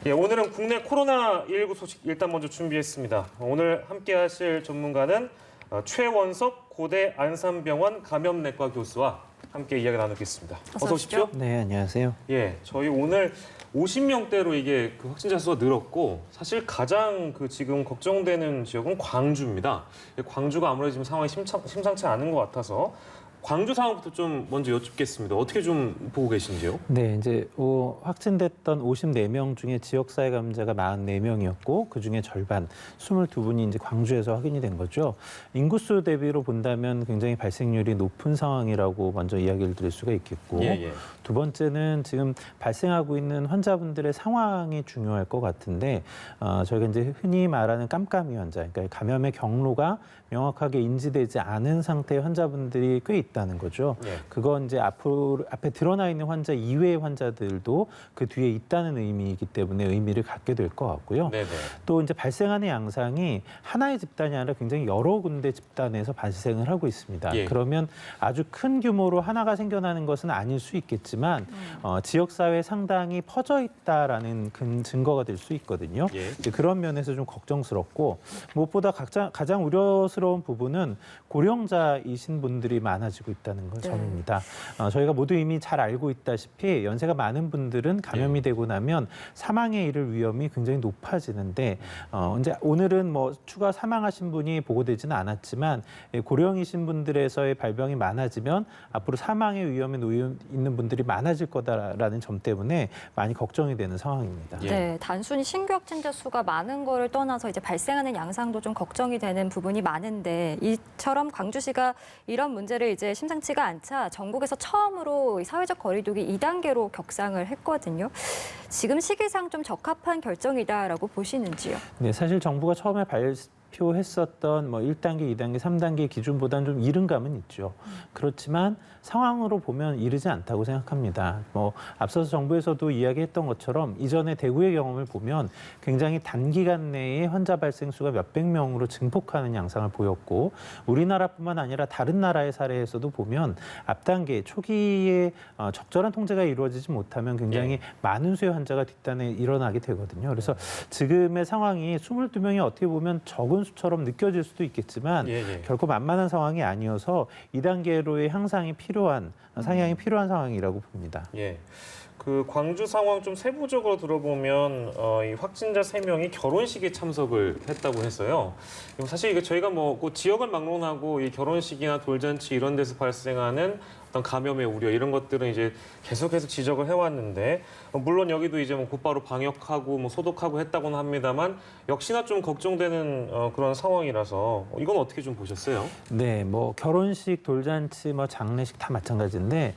예, 오늘은 국내 코로나19 소식 일단 먼저 준비했습니다. 오늘 함께 하실 전문가는 최원석 고대 안산병원 감염내과 교수와 함께 이야기 나누겠습니다. 어서 오십시오. 네, 안녕하세요. 예, 저희 오늘 50명대로 이게 확진자 수가 늘었고 사실 가장 지금 걱정되는 지역은 광주입니다. 광주가 아무래도 지금 상황이 심상치 않은 것 같아서 광주 상황부터 좀 먼저 여쭙겠습니다. 어떻게 좀 보고 계신지요? 네, 이제 확진됐던 54명 중에 지역사회 감염자가 44명이었고 그중에 절반 22분이 이제 광주에서 확인이 된 거죠. 인구수 대비로 본다면 굉장히 발생률이 높은 상황이라고 먼저 이야기를 드릴 수가 있겠고 두 번째는 지금 발생하고 있는 환자분들의 상황이 중요할 것 같은데 저희가 이제 흔히 말하는 깜깜이 환자, 그러니까 감염의 경로가 명확하게 인지되지 않은 상태의 환자분들이 꽤 있다는 거죠. 그건 이제 앞에 드러나 있는 환자 이외의 환자들도 그 뒤에 있다는 의미이기 때문에 의미를 갖게 될 것 같고요. 또 이제 발생하는 양상이 하나의 집단이 아니라 굉장히 여러 군데 집단에서 발생을 하고 있습니다. 그러면 아주 큰 규모로 하나가 생겨나는 것은 아닐 수 있겠지만 지역사회에 상당히 퍼져 있다라는 증거가 될 수 있거든요. 이제 그런 면에서 좀 걱정스럽고 무엇보다 가장 우려스러운 부분은 고령자이신 분들이 많아지고 있다는 것 점입니다. 저희가 모두 이미 잘 알고 있다시피 연세가 많은 분들은 감염이 되고 나면 사망에 이를 위험이 굉장히 높아지는데 이제 오늘은 뭐 추가 사망하신 분이 보고되지는 않았지만 고령이신 분들에서의 발병이 많아지면 앞으로 사망의 위험에 놓여 있는 분들이 많아질 거다라는 점 때문에 많이 걱정이 되는 상황입니다. 네, 단순히 신규 확진자 수가 많은 거를 떠나서 이제 발생하는 양상도 좀 걱정이 되는 부분이 많은데 이처럼 광주시가 이런 문제를 이제 심상치가 않자 전국에서 처음으로 사회적 거리두기 2단계로 격상을 했거든요. 지금 시기상 좀 적합한 결정이다라고 보시는지요? 네, 사실 정부가 처음에 발표했었던 뭐 1단계, 2단계, 3단계 기준보다는 좀 이른 감은 있죠. 그렇지만 상황으로 보면 이르지 않다고 생각합니다. 뭐 앞서서 정부에서도 이야기했던 것처럼 이전에 대구의 경험을 보면 굉장히 단기간 내에 환자 발생 수가 몇백 명으로 증폭하는 양상을 보였고 우리나라뿐만 아니라 다른 나라의 사례에서도 보면 앞 단계 초기에 적절한 통제가 이루어지지 못하면 굉장히 많은 수의 환자가 뒷단에 일어나게 되거든요. 그래서 지금의 상황이 22명이 어떻게 보면 적은 수처럼 느껴질 수도 있겠지만 결코 만만한 상황이 아니어서 2단계로의 향상이 상향이 필요한 상황이라고 봅니다. 그 광주 상황 좀 세부적으로 들어보면 이 확진자 3명이 결혼식에 참석을 했다고 해서요. 사실 이게 저희가 뭐 지역을 막론하고 이 결혼식이나 돌잔치 이런 데서 발생하는 어떤 감염의 우려 이런 것들은 이제 계속해서 지적을 해왔는데 물론 여기도 이제 뭐 곧바로 방역하고 뭐 소독하고 했다고는 합니다만 역시나 좀 걱정되는 그런 상황이라서 이건 어떻게 좀 보셨어요? 네, 뭐 결혼식, 돌잔치, 뭐 장례식 다 마찬가지인데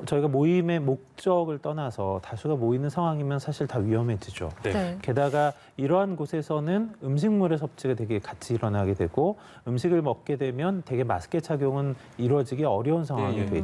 저희가 모임의 목적을 떠나서 다수가 모이는 상황이면 사실 다 위험해지죠. 게다가 이러한 곳에서는 음식물의 섭취가 되게 같이 일어나게 되고 음식을 먹게 되면 되게 마스크 착용은 이루어지기 어려운 상황이 되죠.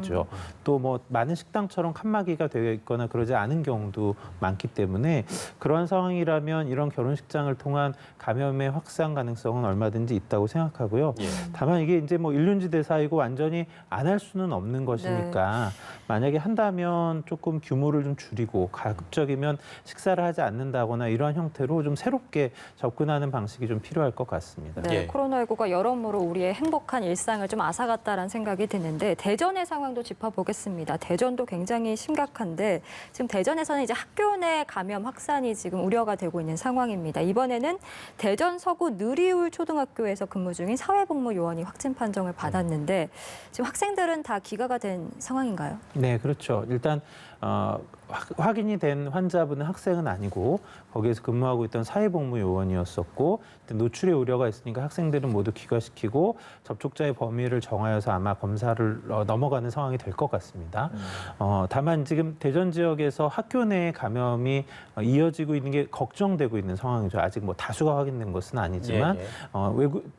또 뭐 많은 식당처럼 칸막이가 되어 있거나 그러지 않은 경우도 많기 때문에 그러한 상황이라면 이런 결혼식장을 통한 감염의 확산 가능성은 얼마든지 있다고 생각하고요. 다만 이게 이제 뭐 일륜지대 사이고 완전히 안 할 수는 없는 것이니까 만약에 한다면 조금 규모를 좀 줄이고 가급적이면 식사를 하지 않는다거나 이러한 형태로 좀 새롭게 접근하는 방식이 좀 필요할 것 같습니다. 코로나19가 여러모로 우리의 행복한 일상을 좀 앗아갔다라는 생각이 드는데 대전의 상황도 짚어보겠습니다. 대전도 굉장히 심각한데 지금 대전에서는 이제 학교 내 감염 확산이 지금 우려가 되고 있는 상황입니다. 이번에는 대전 서구 느리울 초등학교에서 근무 중인 사회복무 요원이 확진 판정을 받았는데 지금 학생들은 다 기가가 된 상황인가요? 네, 그렇죠. 일단 확인이 된 환자분은 학생은 아니고 거기에서 근무하고 있던 사회복무 요원이었었고 노출의 우려가 있으니까 학생들은 모두 귀가시키고 접촉자의 범위를 정하여서 아마 검사를 넘어가는 상황이 될 것 같습니다. 다만 지금 대전 지역에서 학교 내 감염이 이어지고 있는 게 걱정되고 있는 상황이죠. 아직 뭐 다수가 확인된 것은 아니지만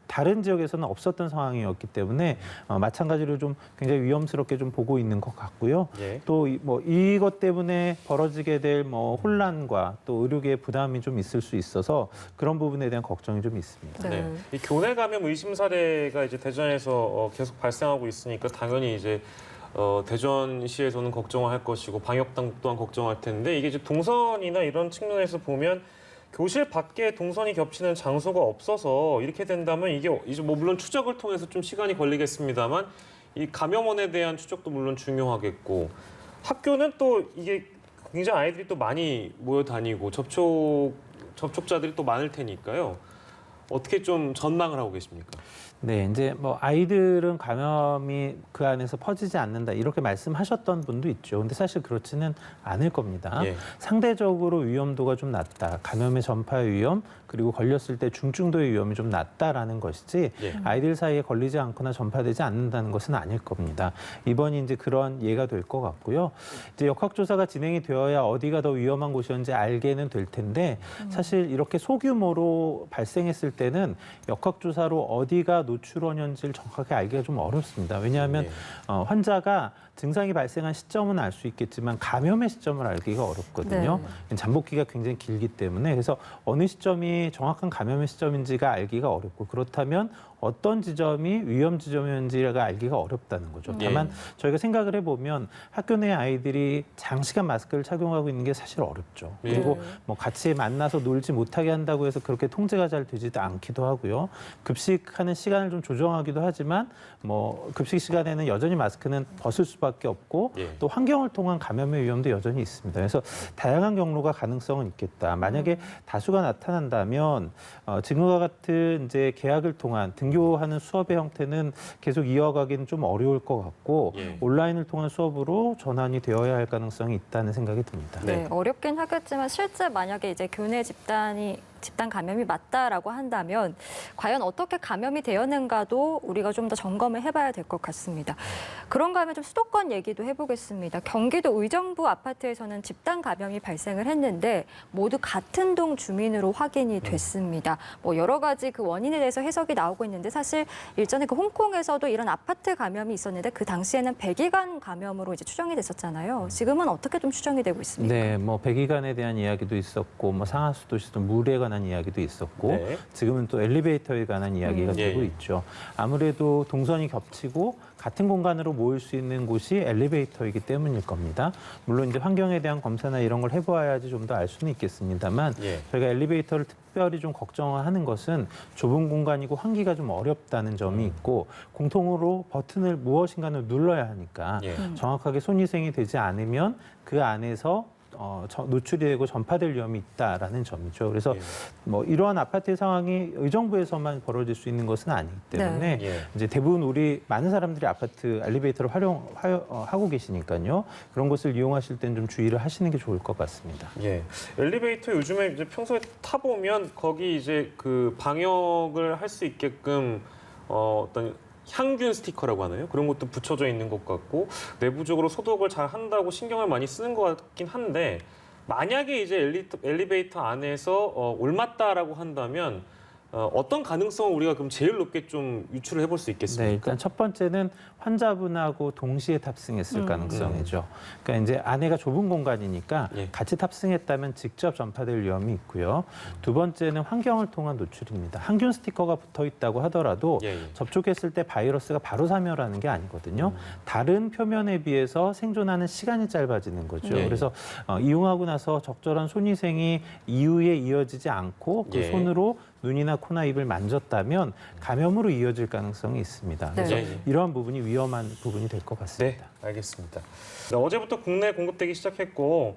다른 지역에서는 없었던 상황이었기 때문에 마찬가지로 좀 굉장히 위험스럽게 좀 보고 있는 것 같고요. 또 뭐 이것 때문에 벌어지게 될 뭐 혼란과 또 의료계의 부담이 좀 있을 수 있어서 그런 부분에 대한 걱정이 좀 있습니다. 이 교내 감염 의심 사례가 이제 대전에서 계속 발생하고 있으니까 당연히 이제 대전시에서는 걱정할 것이고 방역당국 또한 걱정할 텐데 이게 이제 동선이나 이런 측면에서 보면 교실 밖에 동선이 겹치는 장소가 없어서 이렇게 된다면 이게 이제 뭐 물론 추적을 통해서 좀 시간이 걸리겠습니다만 이 감염원에 대한 추적도 물론 중요하겠고 학교는 또 이게 굉장히 아이들이 또 많이 모여 다니고 접촉자들이 또 많을 테니까요. 어떻게 좀 전망을 하고 계십니까? 네, 이제 뭐 아이들은 감염이 그 안에서 퍼지지 않는다 이렇게 말씀하셨던 분도 있죠. 근데 사실 그렇지는 않을 겁니다. 예. 상대적으로 위험도가 좀 낮다. 감염의 전파 위험 그리고 걸렸을 때 중증도의 위험이 좀 낮다라는 것이지 예. 아이들 사이에 걸리지 않거나 전파되지 않는다는 것은 아닐 겁니다. 이번이 이제 그런 예가 될 것 같고요. 이제 역학조사가 진행이 되어야 어디가 더 위험한 곳이었는지 알게는 될 텐데 사실 이렇게 소규모로 발생했을 때는 역학조사로 어디가 노출원인지를 정확하게 알기가 좀 어렵습니다. 왜냐하면 네. 환자가 증상이 발생한 시점은 알 수 있겠지만 감염의 시점을 알기가 어렵거든요. 잠복기가 굉장히 길기 때문에 그래서 어느 시점이 정확한 감염의 시점인지가 알기가 어렵고 그렇다면 어떤 지점이 위험 지점인지가 알기가 어렵다는 거죠. 다만 저희가 생각을 해보면 학교 내 아이들이 장시간 마스크를 착용하고 있는 게 사실 어렵죠. 그리고 뭐 같이 만나서 놀지 못하게 한다고 해서 그렇게 통제가 잘 되지도 않기도 하고요. 급식하는 시간을 좀 조정하기도 하지만 뭐 급식 시간에는 여전히 마스크는 벗을 수밖에 없고 또 환경을 통한 감염의 위험도 여전히 있습니다. 그래서 다양한 경로가 가능성은 있겠다. 만약에 다수가 나타난다면 지금과 같은 이제 계약을 통한 등교하는 수업의 형태는 계속 이어가기는 좀 어려울 것 같고 온라인을 통한 수업으로 전환이 되어야 할 가능성이 있다는 생각이 듭니다. 네, 어렵긴 하겠지만 실제 만약에 이제 교내 집단 감염이 맞다라고 한다면 과연 어떻게 감염이 되었는가도 우리가 좀 더 점검을 해봐야 될 것 같습니다. 그런가 하면 좀 수도권 얘기도 해보겠습니다. 경기도 의정부 아파트에서는 집단 감염이 발생을 했는데 모두 같은 동 주민으로 확인이 됐습니다. 뭐 여러 가지 그 원인에 대해서 해석이 나오고 있는데 사실 일전에 그 홍콩에서도 이런 아파트 감염이 있었는데 그 당시에는 백이관 감염으로 이제 추정이 됐었잖아요. 지금은 어떻게 좀 추정이 되고 있습니까? 네, 뭐 백이관에 대한 이야기도 있었고, 뭐 상하수도시도 물에 관한 이야기도 있었고, 지금은 또 엘리베이터에 관한 이야기가 되고 있죠. 아무래도 동선이 겹치고 같은 공간으로 모일 수 있는 곳이 엘리베이터이기 때문일 겁니다. 물론 이제 환경에 대한 검사나 이런 걸 해보아야지 좀 더 알 수는 있겠습니다만 저희가 엘리베이터를 특별히 좀 걱정하는 것은 좁은 공간이고 환기가 좀 어렵다는 점이 있고 공통으로 버튼을 무엇인가를 눌러야 하니까 정확하게 손위생이 되지 않으면 그 안에서 노출이 되고 전파될 위험이 있다라는 점이죠. 그래서 뭐 이러한 아파트의 상황이 의정부에서만 벌어질 수 있는 것은 아니기 때문에 이제 대부분 우리 많은 사람들이 아파트 엘리베이터를 활용하고 계시니까요. 그런 것을 이용하실 땐 좀 주의를 하시는 게 좋을 것 같습니다. 엘리베이터 요즘에 이제 평소에 타보면 거기 이제 그 방역을 할 수 있게끔 어떤 향균 스티커라고 하나요? 그런 것도 붙여져 있는 것 같고 내부적으로 소독을 잘 한다고 신경을 많이 쓰는 것 같긴 한데 만약에 이제 엘리베이터 안에서 옮았다라고 한다면 어떤 가능성을 우리가 그럼 제일 높게 좀 유추를 해볼 수 있겠습니까? 네, 일단 첫 번째는 환자분하고 동시에 탑승했을 가능성이죠. 그러니까 이제 안에가 좁은 공간이니까 같이 탑승했다면 직접 전파될 위험이 있고요. 두 번째는 환경을 통한 노출입니다. 항균 스티커가 붙어 있다고 하더라도 접촉했을 때 바이러스가 바로 사멸하는 게 아니거든요. 다른 표면에 비해서 생존하는 시간이 짧아지는 거죠. 그래서 이용하고 나서 적절한 손위생이 이후에 이어지지 않고 그 손으로 눈이나 코나 입을 만졌다면 감염으로 이어질 가능성이 있습니다. 그래서 이러한 부분이 위험한 부분이 될 것 같습니다. 네, 알겠습니다. 네, 어제부터 국내에 공급되기 시작했고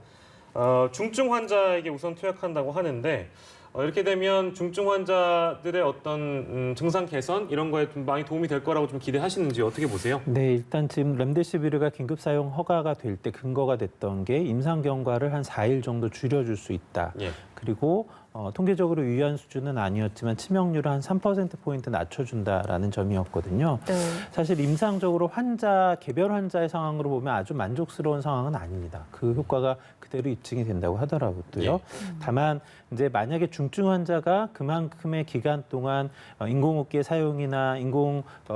중증 환자에게 우선 투약한다고 하는데 이렇게 되면 중증 환자들의 어떤 증상 개선 이런 거에 좀 많이 도움이 될 거라고 좀 기대하시는지 어떻게 보세요? 네, 일단 지금 렘데시비르가 긴급 사용 허가가 될 때 근거가 됐던 게 임상 경과를 한 4일 정도 줄여줄 수 있다. 그리고 통계적으로 유의한 수준은 아니었지만 치명률을 한 3%포인트 낮춰준다라는 점이었거든요. 사실 임상적으로 개별 환자의 상황으로 보면 아주 만족스러운 상황은 아닙니다. 그 효과가 그대로 입증이 된다고 하더라고요. 다만 이제 만약에 중증 환자가 그만큼의 기간 동안 인공호흡기의 사용이나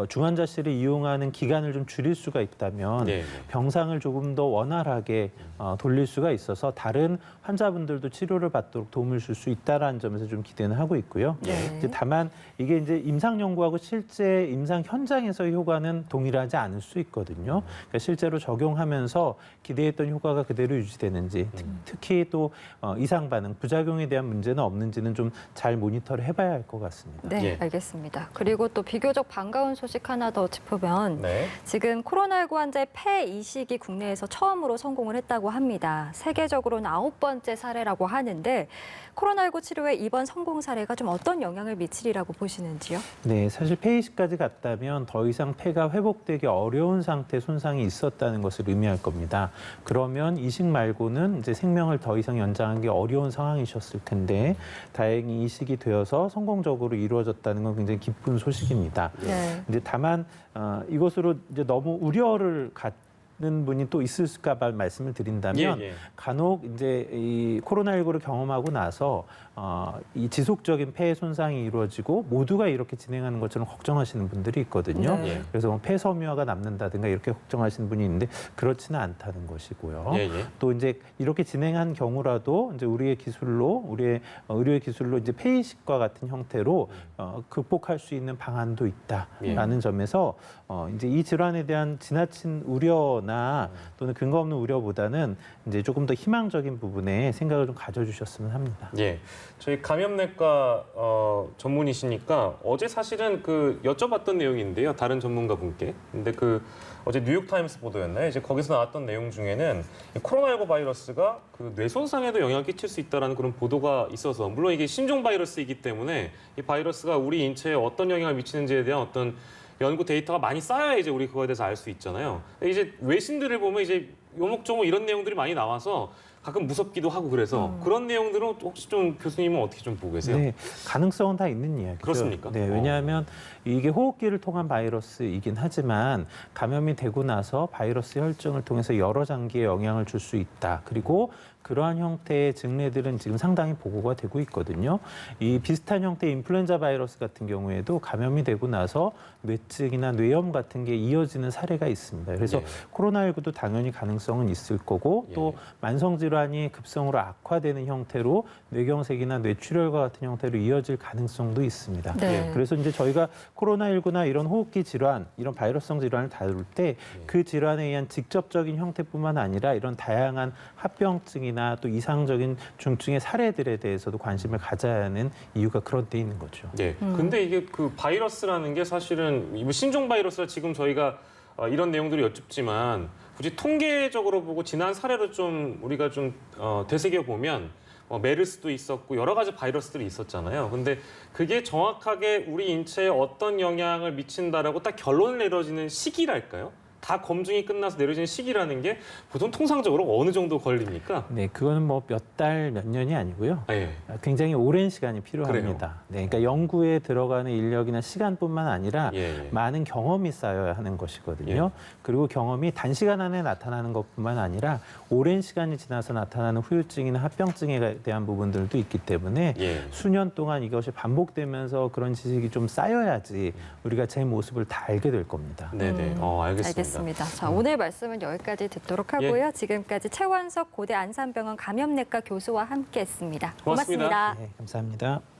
중환자실을 이용하는 기간을 좀 줄일 수가 있다면 병상을 조금 더 원활하게 돌릴 수가 있어서 다른 환자분들도 치료를 받도록 도움을 줄 수 있다라는 점에서 좀 기대는 하고 있고요. 네. 이제 다만 이게 이제 임상 연구하고 실제 임상 현장에서의 효과는 동일하지 않을 수 있거든요. 그러니까 실제로 적용하면서 기대했던 효과가 그대로 유지되는지, 특히 또 이상 반응, 부작용에 대한 문제는 없는지는 좀 잘 모니터를 해봐야 할 것 같습니다. 네, 예. 알겠습니다. 그리고 또 비교적 반가운 소식 하나 더 짚으면 네. 지금 코로나19 환자의 폐 이식이 국내에서 처음으로 성공을 했다고 합니다. 세계적으로는 9번째 사례라고 하는데 코로나19 치료에 이번 성공 사례가 좀 어떤 영향을 미치리라고 보시는지요? 네, 사실 폐이식까지 갔다면 더 이상 폐가 회복되기 어려운 상태 손상이 있었다는 것을 의미할 겁니다. 그러면 이식 말고는 이제 생명을 더 이상 연장하기 어려운 상황이셨을 텐데 다행히 이식이 되어서 성공적으로 이루어졌다는 건 굉장히 기쁜 소식입니다. 네. 이제 다만 이것으로 이제 너무 우려를 갖는 분이 또 있을까 봐 말씀을 드린다면 예, 예. 간혹 이제 이 코로나19를 경험하고 나서 이 지속적인 폐 손상이 이루어지고 모두가 이렇게 진행하는 것처럼 걱정하시는 분들이 있거든요. 네. 예. 그래서 뭐 폐 섬유화가 남는다든가 이렇게 걱정하시는 분이 있는데 그렇지는 않다는 것이고요. 예, 예. 또 이제 이렇게 진행한 경우라도 이제 우리의 의료의 기술로 이제 폐이식과 같은 형태로 극복할 수 있는 방안도 있다라는 점에서 이제 이 질환에 대한 지나친 우려나 또는 근거 없는 우려보다는 이제 조금 더 희망적인 부분에 생각을 좀 가져주셨으면 합니다. 예, 저희 감염내과 전문이시니까 어제 사실은 그 여쭤봤던 내용인데요, 다른 전문가분께. 근데 그 어제 뉴욕타임스 보도였나요? 이제 거기서 나왔던 내용 중에는 이 코로나19 바이러스가 그 뇌 손상에도 영향을 끼칠 수 있다는 그런 보도가 있어서, 물론 이게 신종 바이러스이기 때문에 이 바이러스가 우리 인체에 어떤 영향을 미치는지에 대한 어떤 연구 데이터가 많이 쌓여야 이제 우리 그거에 대해서 알 수 있잖아요. 이제 외신들을 보면 이제 요목조목 이런 내용들이 많이 나와서 가끔 무섭기도 하고 그래서 그런 내용들은 혹시 좀 교수님은 어떻게 좀 보고 계세요? 네, 가능성은 다 있는 이야기죠. 그렇습니까? 네, 왜냐하면 이게 호흡기를 통한 바이러스이긴 하지만 감염이 되고 나서 바이러스 혈증을 통해서 여러 장기에 영향을 줄 수 있다. 그리고 그러한 형태의 증례들은 지금 상당히 보고가 되고 있거든요. 이 비슷한 형태의 인플루엔자 바이러스 같은 경우에도 감염이 되고 나서 뇌증이나 뇌염 같은 게 이어지는 사례가 있습니다. 그래서 예. 코로나19도 당연히 가능성은 있을 거고 또 예. 만성 질환이 급성으로 악화되는 형태로 뇌경색이나 뇌출혈과 같은 형태로 이어질 가능성도 있습니다. 네. 그래서 이제 저희가 코로나19나 이런 호흡기 질환, 이런 바이러스성 질환을 다룰 때 그 질환에 의한 직접적인 형태뿐만 아니라 이런 다양한 합병증이나 또 이상적인 중증의 사례들에 대해서도 관심을 가져야 하는 이유가 그런 데 있는 거죠. 네. 근데 이게 그 바이러스라는 게 사실은 이 신종 바이러스라 지금 저희가 이런 내용들을 여쭙지만 굳이 통계적으로 보고 지난 사례로 좀 우리가 좀 되새겨 보면 메르스도 있었고 여러 가지 바이러스들이 있었잖아요. 근데 그게 정확하게 우리 인체에 어떤 영향을 미친다라고 딱 결론을 내려지는 시기랄까요? 다 검증이 끝나서 내려지는 시기라는 게 보통 통상적으로 어느 정도 걸립니까? 네, 그거는 뭐 몇 달, 몇 년이 아니고요. 예. 굉장히 오랜 시간이 필요합니다. 네, 그러니까 연구에 들어가는 인력이나 시간뿐만 아니라 예. 많은 경험이 쌓여야 하는 것이거든요. 그리고 경험이 단시간 안에 나타나는 것뿐만 아니라 오랜 시간이 지나서 나타나는 후유증이나 합병증에 대한 부분들도 있기 때문에 예. 수년 동안 이것이 반복되면서 그런 지식이 좀 쌓여야지 우리가 제 모습을 다 알게 될 겁니다. 네네. 알겠습니다. 알겠습니다. 자, 오늘 말씀은 여기까지 듣도록 하고요. 지금까지 최완석 고대 안산병원 감염내과 교수와 함께했습니다. 고맙습니다. 고맙습니다. 네, 감사합니다.